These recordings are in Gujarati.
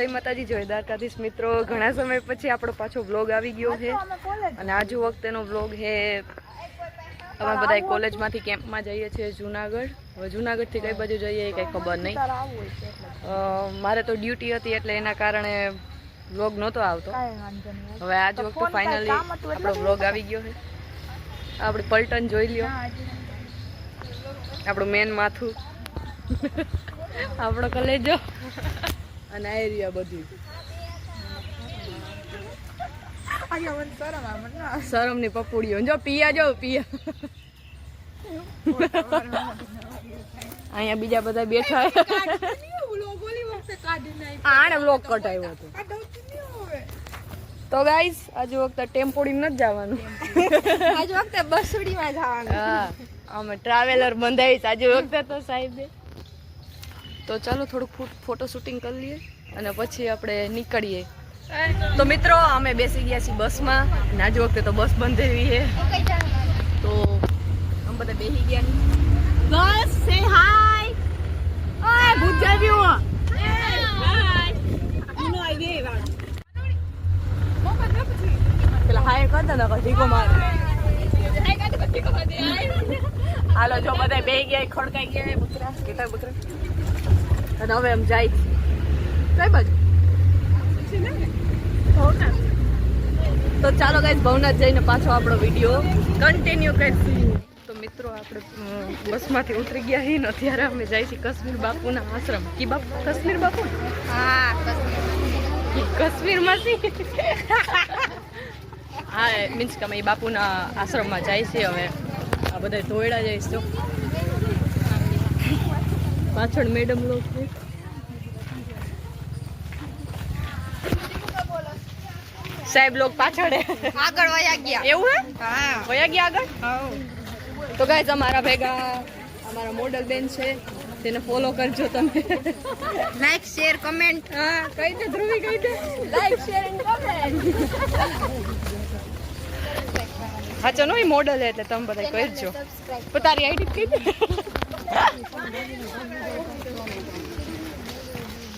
જય માતાજી, જય દ્વારકાધીશ મિત્રો. ઘણા સમય પછી આપણો પાછો વ્લોગ આવી ગયો છે અને આજુ વખતેનો વ્લોગ છે. અમે બધા કોલેજમાંથી કેમ્પમાં જઈએ છીએ જુનાગઢ. હવે જુનાગઢથી કઈ બાજુ જઈએ એ કંઈ ખબર નહીં. મારે તો ડ્યુટી હતી એટલે એના કારણે વ્લોગ નહોતો આવતો. હવે આજ વખતે ફાઇનલી આપણો વ્લોગ આવી ગયો છે. આપણે પલટન જોઈ લ્યો, આપણું મેન માથું, આપણો કલેજો અને આ એરિયા બધું. શરમ ની પપુડીઓ જો પિયા જો પિયા. અહીંયા બીજા બધા બેઠા. આને વ્લોગ કટાવ્યો હતો. તો ગાઈસ આજે વખતે ટેમ્પોડી નથી જવાનું, આજે વખતે બસડીમાં જવાનું. હા, અમે ટ્રાવેલર બંધાવીશ આજે વખતે તો સાહેબે. તો ચાલો થોડુંક ફોટો શૂટિંગ કરી લઈએ અને પછી આપણે નીકળીએ. તો મિત્રો અમે બેસી ગયા છીએ બસમાં અને આજ વખતે તો બસ બંધેવી છે. તો અમે બધા બેસી ગયા. બસ સે હાય. ઓય ભૂજાવ્યો. પેલા હાય કરતા ને ઢીકો મારે. હાલો જો બધા બેસી ગયા, ખડકાઈ ગયા બકરા કેટલા બકરા. અને હવે એમ જાય કઈ બાજુ. તો ચાલો ગાઈસ ભવનાથ જઈને પાછો આપણો વિડીયો કન્ટિન્યુ કરીશું. તો મિત્રો આપણે બસમાંથી ઉતરી ગયા છીએ ને અત્યારે અમે જાય છીએ કાશ્મીર બાપુના આશ્રમ. કી બાપુ? કાશ્મીર બાપુ? હા, કાશ્મીરમાંથી. હા, મીન્સ કે અમે એ બાપુના આશ્રમમાં જાય છે. હવે આ બધા ધોયડા જઈશ. તો પાછળ મેડમ લોકો સાહેબ લોગ પાછળ આગળ વયા ગયા. એવું હે? હા, વયા ગયા આગળ. તો ગાઈસ અમારા ભેગા અમારા મોડલ બેન છે, તેને ફોલો કરજો તમે. Like share comment. હા, કહી દે ધ્રુવી, કહી દે લાઈક શેર એન્ડ કમેન્ટ. હા ચલો, એ મોડલ એટલે તમે બધા કરજો. પણ તારી આઈડી કહી દે.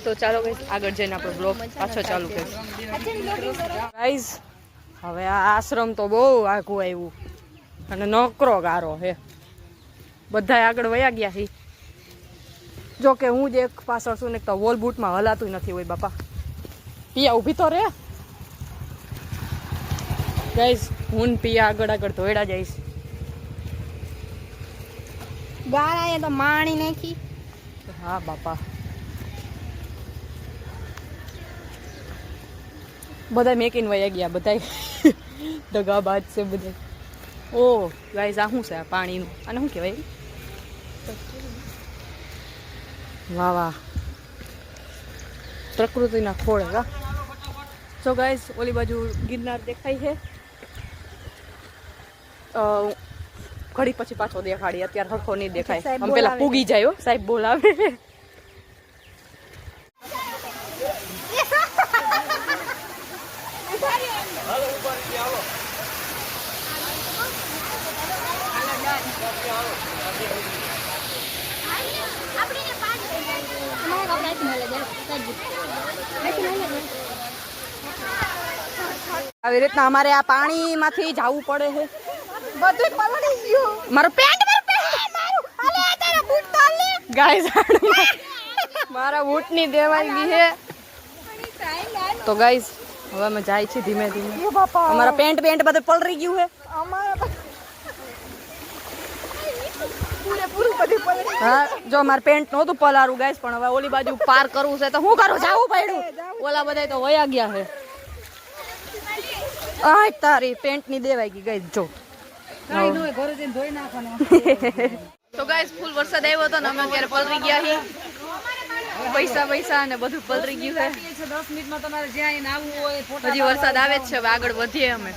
તો ચાલો ગાઈસ આગળ જઈને આપણો બ્લોગ પાછો ચાલુ કરીશું. ગાઈસ હવે આ આશ્રમ તો બહુ આઘું આવ્યું અને નકરો ગારો હે. બધા આગળ વયા ગયા છે. જો કે હું જ એક પાછળ છું ને તો વોલ બૂટમાં હલાતું નથી હોય. બાપા પિયા ઊભી તો રે. ગાઈસ હું પિયા આગળ આગળ ધોયડા જઈશ. ગાળાએ તો માણી નાખી. હા બાપા, બધા મેકીને વયા ગયા. બધા દગાબાજ છે બધા. ઓ ગાઈસ આ શું છે આ પાણીનું? આને શું કહેવાય? વાહ વાહ, પ્રકૃતિના ખોળ. હા સો ગાઈસ ઓલી બાજુ ગિરનાર દેખાય છે. ઘડી પછી પાછો દેખાડી, અત્યારે હરખો નહીં દેખાય. આમ પેલા પૂગી જાય. સાહેબ બોલાવે. આવી રીતના અમારે આ પાણીમાંથી જવું પડે છે. બધું પલળી ગયું. મારો પેન્ટ ગાઈસ મારા બૂટ ની દેવાઈ ગઈ છે. તો ગાઈસ હવે અમે જાય છે ધીમે ધીમે. અમારા પેન્ટ બધું પલળી ગયું છે. હા જો મારે પેન્ટ નહોતું પલારું ગાઈસ, પણ હવે ઓલી બાજુ પાર કરવું છે તો શું કરું, જાવું પડ્યું. ઓલા બધા તો વયા ગયા છે. આ તારી પેન્ટ ની દેવાઈ ગઈ ગાઈસ. જો તો ગાઈસ ફૂલ વરસાદ આવ્યો હતો ને અમે અત્યારે પલરી ગયા છીએ. પૈસા અને બધું પલરી ગયું છે. 10 મિનિટમાં તમારે જ્યાં આવવું હોય. હજી વરસાદ આવે જ છે. હવે આગળ વધીએ અમે.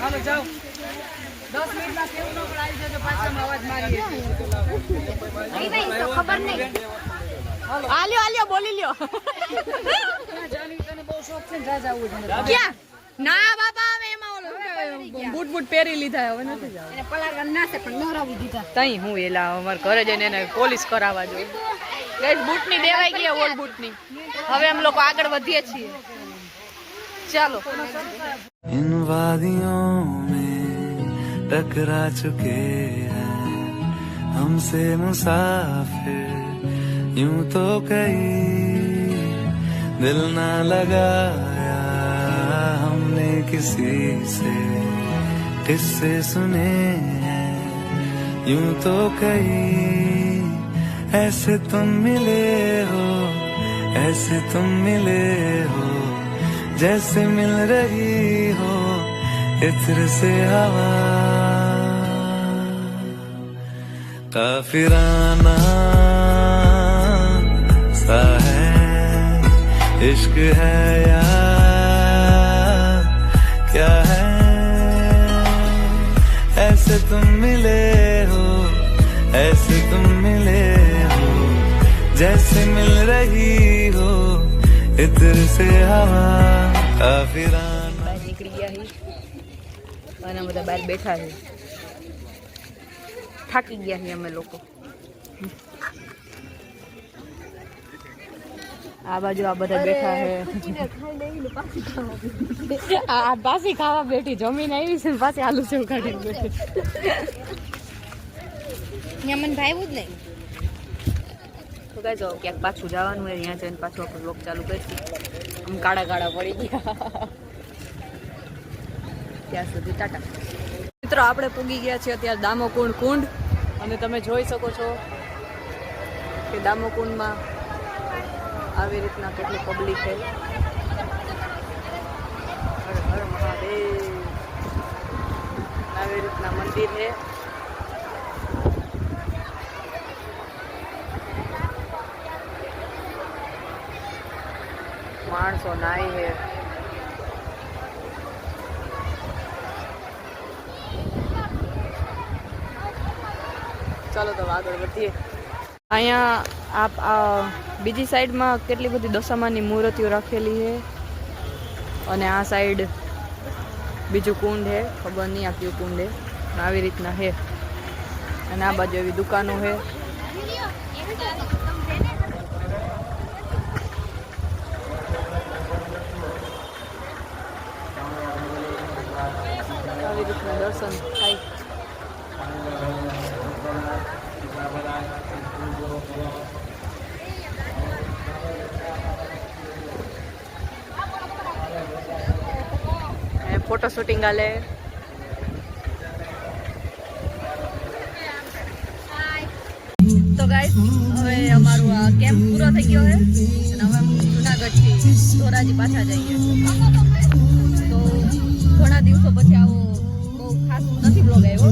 હાલો જાઓ. 10 મિનિટમાં કેવું ન પણ આવી જજો. પાછળ અવાજ મારીએ. ખબર નહીં. આલ્યો બોલી લ્યો. તને બહુ શોખ છે ને, જા જાવું છે. ક્યાં? ના બાપા હવે એમાં ઓલો બૂટ પહેરી લીધા. હવે નથી જાવ. એને પલાળવા ના છે પણ નવરાવી દીધા. તઈ હું એલા અમાર ઘરે જઈને એને પોલીસ કરાવવા જોઈએ. ગાઈસ બૂટની દેવાઈ ગઈ ઓલ બૂટની. હવે हम લોકો આગળ વધીએ છીએ. ચાલો. इन वादियों में टकरा चुके हैं हमसे मुसाफिर यूं तो कहीं दिल ना लगाया हमने किसी से किस्से सुने हैं यूं तो कहीं ऐसे तुम मिले हो ऐसे तुम मिले हो जैसे मिल रही हो इत्र से हवा काफिराना सा है इश्क है या क्या है ऐसे तुम मिले हो ऐसे तुम मिले हो जैसे मिल रही हो इत्र से हवा काफिराना. બહાર નીકળી ગયા છે અને બધા બહાર બેઠા છે. થાકી ગયા છીએ અમે લોકો. આ બાજુ આ બધા બેઠા છે. આ પાછી ખાવા બેઠી જમીન આવી છે પાછી આલુ સેવ કાઢીને બેઠી. ત્યાં મને ભાવ્યું જ નહીં. તો કઈ જાઓ ક્યાંક પાછું જવાનું હોય ત્યાં જઈને પાછું આપણે બ્લોગ ચાલુ કરીશું. આમ કાળા કાળા પડી ગયા. ત્યાં સુધી ટાટા. મિત્રો આપણે પૂગી ગયા છીએ અત્યારે દામોકુંડ કુંડ અને તમે જોઈ શકો છો કે દામોકુંડમાં આવી રીતના કેટલી પબ્લિક છે. હર હર મહાદેવ. આવી રીતના મંદિર છે. માણસો નાય છે. ચાલો તો આગળ વધીએ. અહીંયા બીજી સાઈડમાં કેટલી બધી દશામાની મૂર્તિઓ રાખેલી છે અને આ સાઈડ બીજું કુંડ છે. ખબર નહીં આ કયું કુંડ છે. આવી રીતના છે અને આ બાજુ એવી દુકાનો છે. આવી રીતના દર્શન થાય. ફોટો શૂટિંગ આલે. તો ગાઈસ હવે અમારું આ કેમ્પ પૂરો થઈ ગયો છે અને હવે જુનાગઢથી ધોરાજી પાછા જઈએ. તો ઘણા દિવસો પછી આવો બહુ ખાસ નથી બ્લોગ આવ્યો